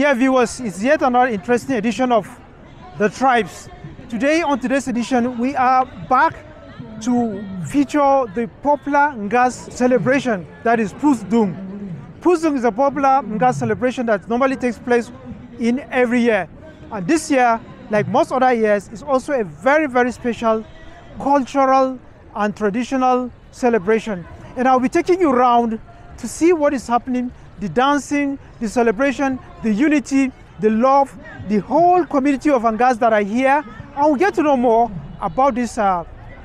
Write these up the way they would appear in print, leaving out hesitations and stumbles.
Dear viewers, it's yet another interesting edition of The Tribes. Today, on today's edition, we are back to feature the popular Ngas celebration, that is Pusdung. Pusdung is a popular Ngas celebration that normally takes place in every year. And this year, like most other years, is also a very, very special cultural and traditional celebration. And I'll be taking you around to see what is happening, the dancing, the celebration, the unity, the love, the whole community of Ngas that are here. And we'll get to know more about this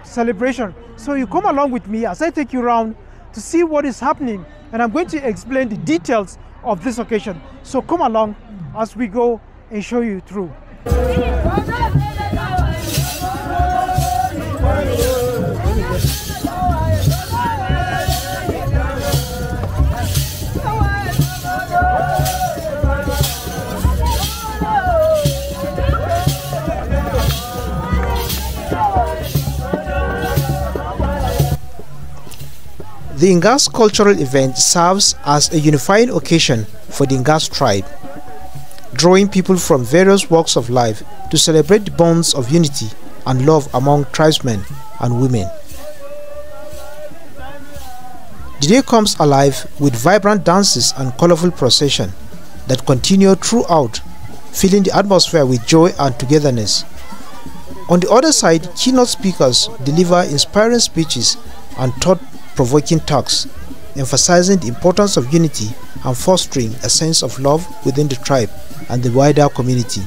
celebration. So you come along with me as I take you around to see what is happening. And I'm going to explain the details of this occasion. So come along as we go and show you through. The Ngas cultural event serves as a unifying occasion for the Ngas tribe, drawing people from various walks of life to celebrate the bonds of unity and love among tribesmen and women. The day comes alive with vibrant dances and colorful processions that continue throughout, filling the atmosphere with joy and togetherness. On the other side, keynote speakers deliver inspiring speeches and thought-provoking talks, emphasizing the importance of unity and fostering a sense of love within the tribe and the wider community.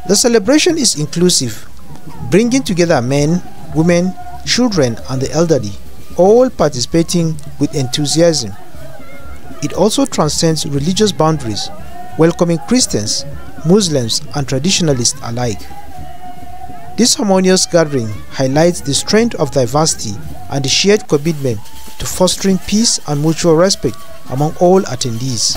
The celebration is inclusive, bringing together men, women, children and the elderly, all participating with enthusiasm. It also transcends religious boundaries, welcoming Christians, Muslims and traditionalists alike. This harmonious gathering highlights the strength of diversity and the shared commitment to fostering peace and mutual respect among all attendees.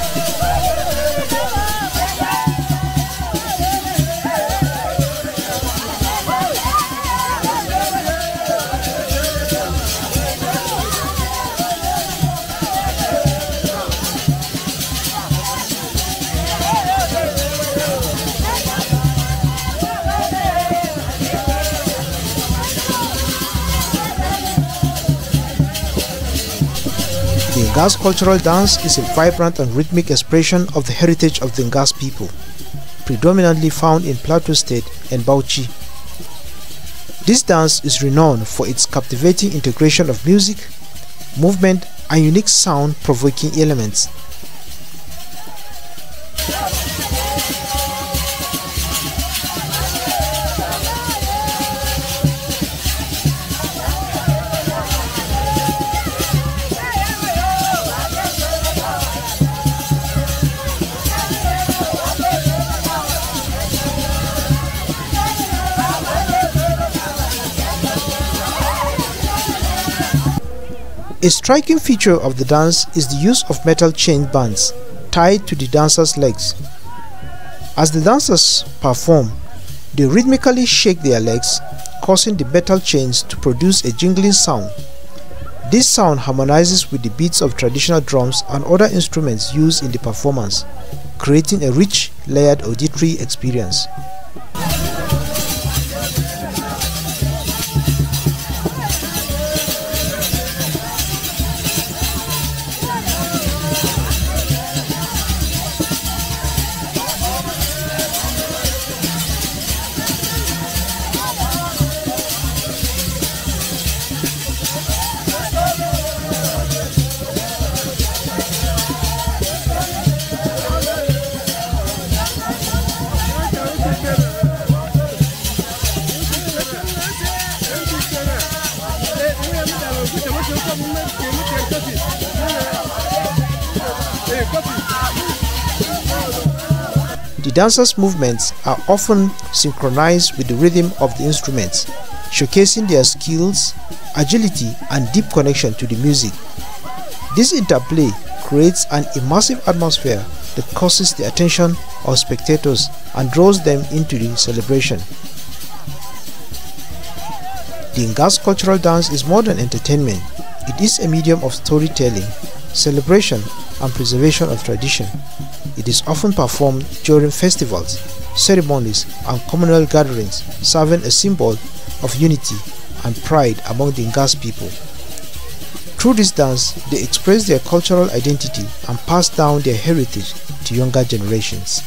The Ngas cultural dance is a vibrant and rhythmic expression of the heritage of the Ngas people, predominantly found in Plateau State and Bauchi. This dance is renowned for its captivating integration of music, movement, and unique sound-provoking elements. A striking feature of the dance is the use of metal chain bands tied to the dancers' legs. As the dancers perform, they rhythmically shake their legs, causing the metal chains to produce a jingling sound. This sound harmonizes with the beats of traditional drums and other instruments used in the performance, creating a rich, layered auditory experience. dancers' movements are often synchronized with the rhythm of the instruments, showcasing their skills, agility, and deep connection to the music. This interplay creates an immersive atmosphere that causes the attention of spectators and draws them into the celebration. The Ngas cultural dance is more than entertainment. It is a medium of storytelling, celebration, and preservation of tradition. It is often performed during festivals, ceremonies, and communal gatherings, serving a symbol of unity and pride among the Ngas people. Through this dance, they express their cultural identity and pass down their heritage to younger generations.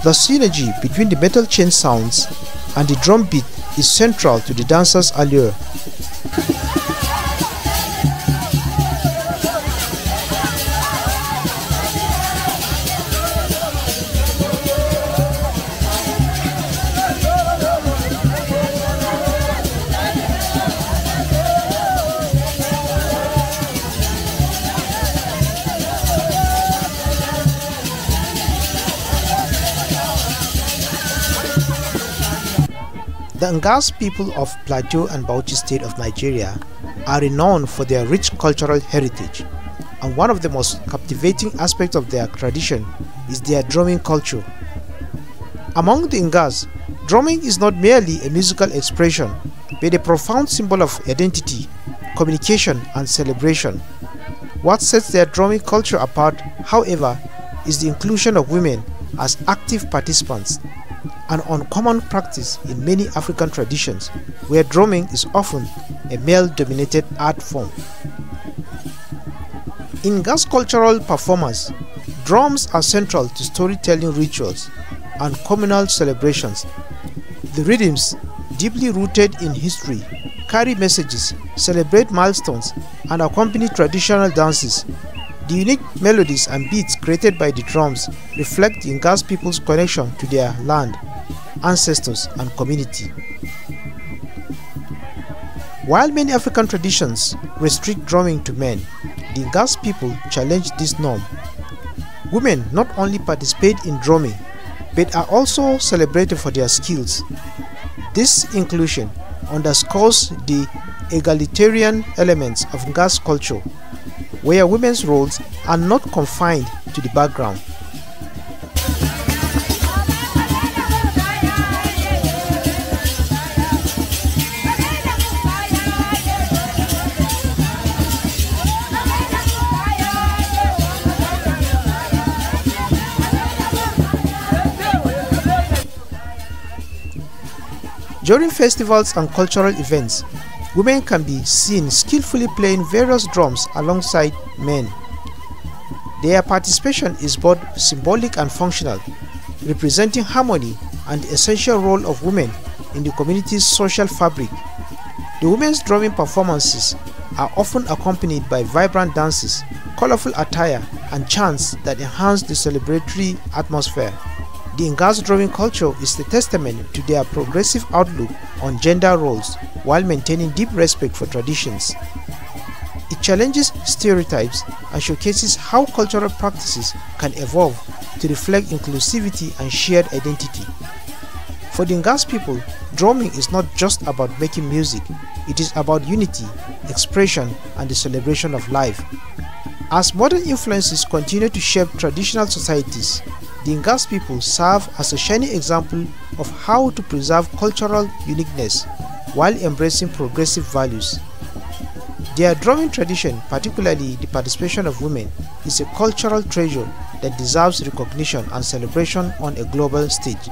The synergy between the metal chain sounds and the drum beat is central to the dancer's allure. The Ngas people of Plateau and Bauchi state of Nigeria are renowned for their rich cultural heritage, and one of the most captivating aspects of their tradition is their drumming culture. Among the Ngas, drumming is not merely a musical expression, but a profound symbol of identity, communication, and celebration. What sets their drumming culture apart, however, is the inclusion of women as active participants, an uncommon practice in many African traditions where drumming is often a male-dominated art form. In Ngas cultural performance, drums are central to storytelling rituals and communal celebrations. The rhythms, deeply rooted in history, carry messages, celebrate milestones, and accompany traditional dances. The unique melodies and beats created by the drums reflect the Ngas people's connection to their land, ancestors, and community. While many African traditions restrict drumming to men, the Ngas people challenge this norm. Women not only participate in drumming, but are also celebrated for their skills. This inclusion underscores the egalitarian elements of Ngas culture, where women's roles are not confined to the background. During festivals and cultural events, women can be seen skillfully playing various drums alongside men. Their participation is both symbolic and functional, representing harmony and the essential role of women in the community's social fabric. The women's drumming performances are often accompanied by vibrant dances, colorful attire, and chants that enhance the celebratory atmosphere. The Ngas drumming culture is the testament to their progressive outlook on gender roles while maintaining deep respect for traditions. It challenges stereotypes and showcases how cultural practices can evolve to reflect inclusivity and shared identity. For the Ngas people, drumming is not just about making music, it is about unity, expression, and the celebration of life. As modern influences continue to shape traditional societies, the Ngas people serve as a shining example of how to preserve cultural uniqueness while embracing progressive values. Their drumming tradition, particularly the participation of women, is a cultural treasure that deserves recognition and celebration on a global stage.